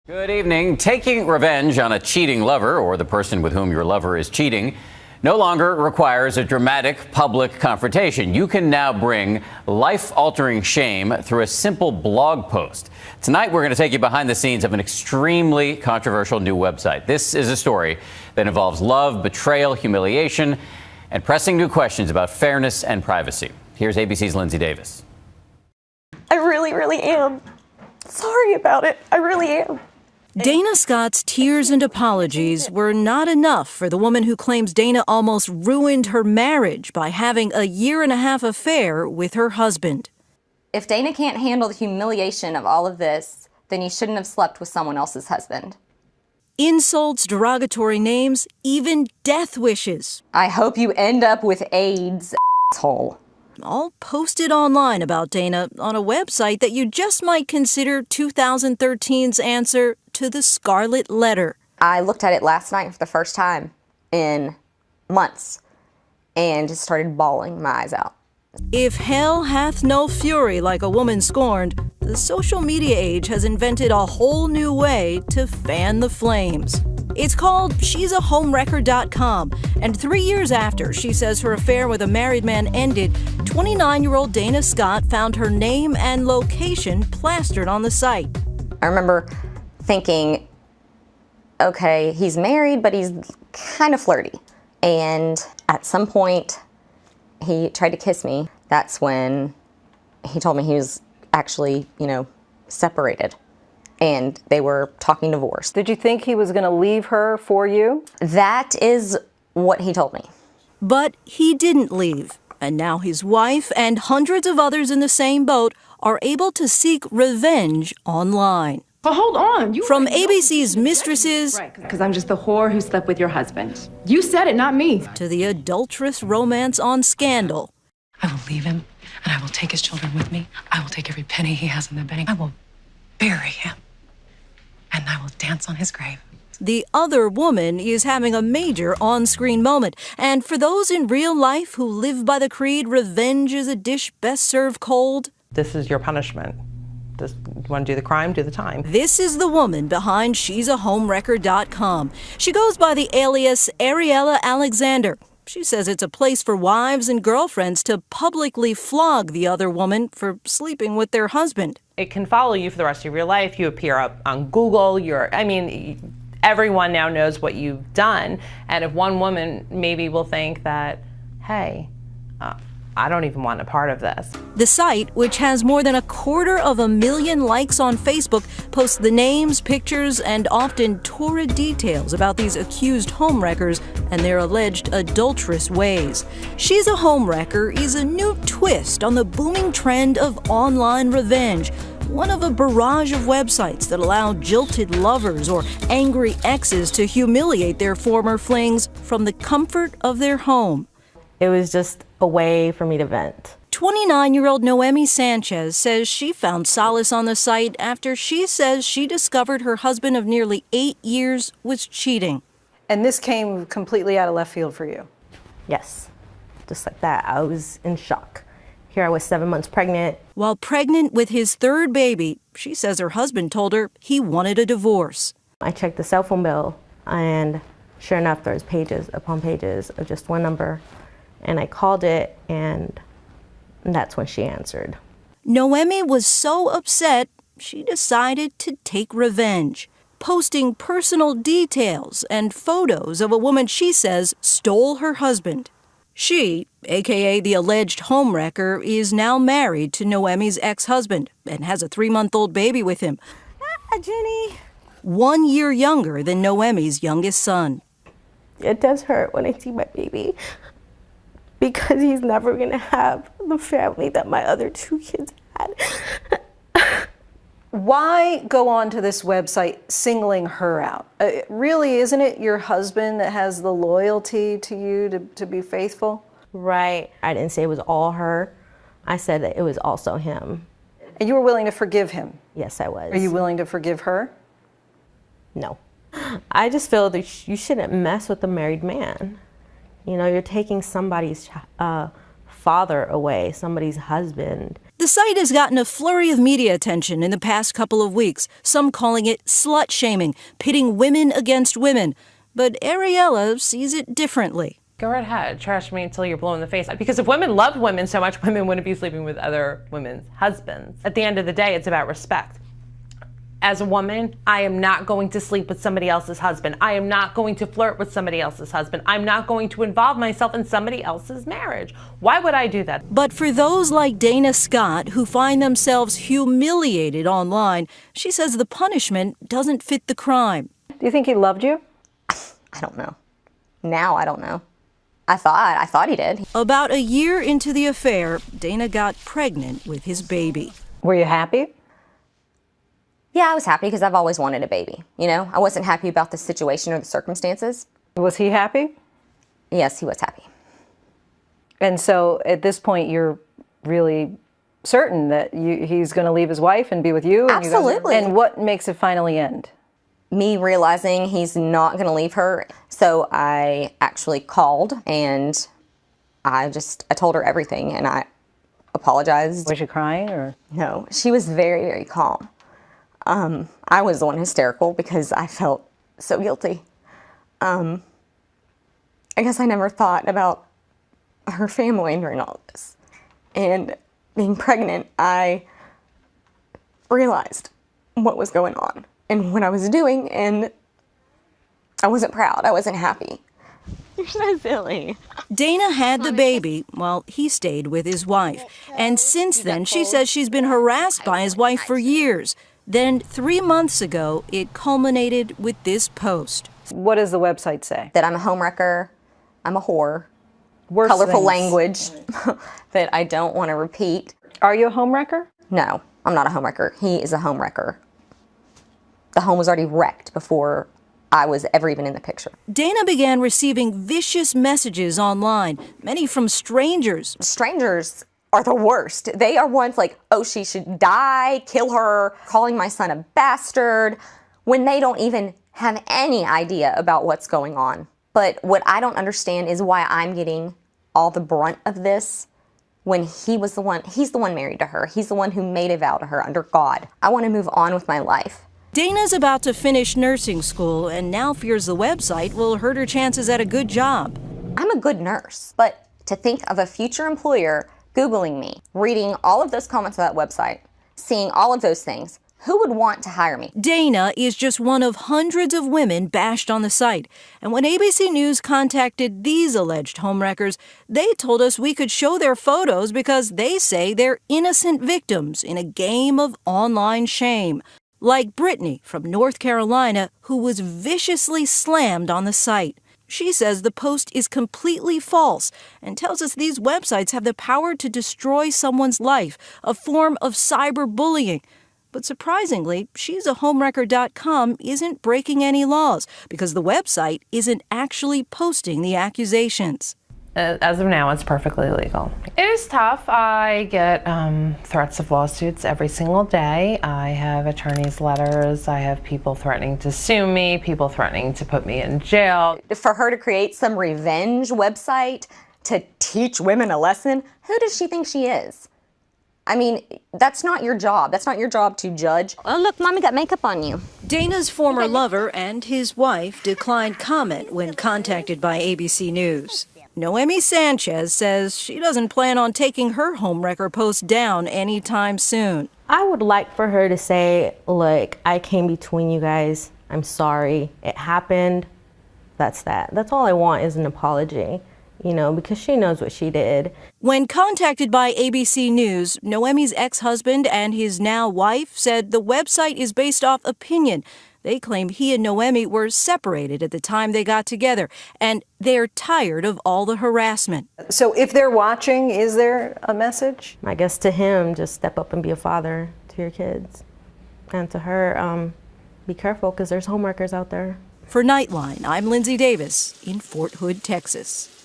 Good evening. Taking revenge on a cheating lover or the person with whom your lover is cheating no longer requires a dramatic public confrontation. You can now bring life-altering shame through a simple blog post. Tonight, we're going to take you behind the scenes of an extremely controversial new website. This is a story that involves love, betrayal, humiliation, and pressing new questions about fairness and privacy. Here's ABC's Lindsay Davis. I really am sorry about it. I really am. Dana Scott's tears and apologies were not enough for the woman who claims Dana almost ruined her marriage by having a year-and-a-half affair with her husband. If Dana can't handle the humiliation of all of this, then he shouldn't have slept with someone else's husband. Insults, derogatory names, even death wishes. I hope you end up with AIDS, asshole. All posted online about Dana on a website that you just might consider 2013's answer to the Scarlet Letter. I looked at it last night for the first time in months and just started bawling my eyes out. If hell hath no fury like a woman scorned, the social media age has invented a whole new way to fan the flames. It's called she'sahomewrecker.com, and 3 years after she says her affair with a married man ended, 29-year-old Dana Scott found her name and location plastered on the site. I remember thinking, okay, he's married, but he's kind of flirty. And at some point, he tried to kiss me. That's when he told me he was actually, separated. And they were talking divorce. Did you think he was going to leave her for you? That is what he told me. But he didn't leave. And now his wife and hundreds of others in the same boat are able to seek revenge online. But hold on. From ABC's Mistresses, Right, because I'm just the whore who slept with your husband. You said it, not me. to the adulterous romance on Scandal. I will leave him, and I will take his children with me. I will take every penny he has in the bank. I will bury him, and I will dance on his grave. The other woman is having a major on-screen moment. And for those in real life who live by the creed, revenge is a dish best served cold, This is your punishment. You want to do the crime, do the time. this is the woman behind she'sahomewrecker.com. She goes by the alias Ariella Alexander. She says it's a place for wives and girlfriends to publicly flog the other woman for sleeping with their husband. It can follow you for the rest of your life. You appear up on Google. Everyone now knows what you've done. And if one woman maybe will think that, hey, I don't even want a part of this. The site, which has more than 250,000 likes on Facebook, posts the names, pictures, and often torrid details about these accused homewreckers and their alleged adulterous ways. She's a Homewrecker is a new twist on the booming trend of online revenge, one of a barrage of websites that allow jilted lovers or angry exes to humiliate their former flings from the comfort of their home. It was just a way for me to vent. 29-year-old Noemi Sanchez says she found solace on the site after she says she discovered her husband of nearly 8 years was cheating. And this came completely out of left field for you. Yes, just like that. I was in shock. Here I was 7 months pregnant. While pregnant with his third baby, she says her husband told her he wanted a divorce. I checked the cell phone bill, and sure enough, there's pages upon pages of just one number. And I called it, and that's when she answered. Noemi was so upset, she decided to take revenge, posting personal details and photos of a woman she says stole her husband. She, aka the alleged homewrecker, is now married to Noemi's ex-husband and has a 3-month-old baby with him. Jenny. 1 year younger than Noemi's youngest son. It does hurt when I see my baby, because he's never gonna have the family that my other 2 kids had. Why go on to this website singling her out? Really, isn't it your husband that has the loyalty to you to be faithful? Right. I didn't say it was all her. I said that it was also him. And you were willing to forgive him? Yes, I was. Are you willing to forgive her? No. I just feel that you shouldn't mess with a married man. You're taking somebody's father away, somebody's husband. The site has gotten a flurry of media attention in the past couple of weeks, some calling it slut-shaming, pitting women against women. But Ariella sees it differently. Go right ahead, trash me until you're blue in the face. Because if women loved women so much, women wouldn't be sleeping with other women's husbands. At the end of the day, it's about respect. As a woman, I am not going to sleep with somebody else's husband. I am not going to flirt with somebody else's husband. I'm not going to involve myself in somebody else's marriage. Why would I do that? But for those like Dana Scott who find themselves humiliated online, she says the punishment doesn't fit the crime. Do you think he loved you? I don't know. Now I don't know. I thought he did. About a year into the affair, Dana got pregnant with his baby. Were you happy? Yeah, I was happy because I've always wanted a baby. You know, I wasn't happy about the situation or the circumstances. Was he happy? Yes, he was happy. And so at this point, you're really certain that he's going to leave his wife and be with you? Absolutely. And what makes it finally end? Me realizing he's not going to leave her. So I actually called and I told her everything and I apologized. Was she crying or? No, she was very, very calm. I was the one hysterical because I felt so guilty. I guess I never thought about her family during all of this. And being pregnant, I realized what was going on and what I was doing, and I wasn't proud. I wasn't happy. You're so silly. Dana had the baby while he stayed with his wife. And since then, she says she's been harassed by his wife for years. Then 3 months ago, it culminated with this post. What does the website say? That I'm a homewrecker, I'm a whore, Worse colorful things. language that I don't want to repeat. Are you a homewrecker? No, I'm not a homewrecker. He is a homewrecker. The home was already wrecked before I was ever even in the picture. Dana began receiving vicious messages online, many from strangers. Strangers are the worst. They are ones like, oh, she should die, kill her, calling my son a bastard, when they don't even have any idea about what's going on. But what I don't understand is why I'm getting all the brunt of this when he's the one married to her. He's the one who made a vow to her under God. I want to move on with my life. Dana's about to finish nursing school and now fears the website will hurt her chances at a good job. I'm a good nurse, but to think of a future employer Googling me, reading all of those comments on that website, seeing all of those things, who would want to hire me? Dana is just one of hundreds of women bashed on the site. And when ABC News contacted these alleged homewreckers, they told us we could show their photos because they say they're innocent victims in a game of online shame. Like Brittany from North Carolina, who was viciously slammed on the site. She says the post is completely false and tells us these websites have the power to destroy someone's life, a form of cyberbullying. But surprisingly, she's a homewrecker.com isn't breaking any laws because the website isn't actually posting the accusations. As of now, it's perfectly legal. It is tough. I get threats of lawsuits every single day. I have attorneys' letters. I have people threatening to sue me, people threatening to put me in jail. For her to create some revenge website to teach women a lesson, who does she think she is? I mean, that's not your job. That's not your job to judge. Oh, look, Mommy got makeup on you. Dana's former lover and his wife declined comment when contacted by ABC News. Noemi Sanchez says she doesn't plan on taking her homewrecker post down anytime soon. I would like for her to say, look, I came between you guys. I'm sorry. It happened. That's that. That's all I want is an apology, you know, because she knows what she did. When contacted by ABC News, Noemi's ex-husband and his now wife said the website is based off opinion. They claim he and Noemi were separated at the time they got together, and they're tired of all the harassment. So if they're watching, is there a message? I guess to him, just step up and be a father to your kids. And to her, be careful because there's homewreckers out there. For Nightline, I'm Lindsay Davis in Fort Hood, Texas.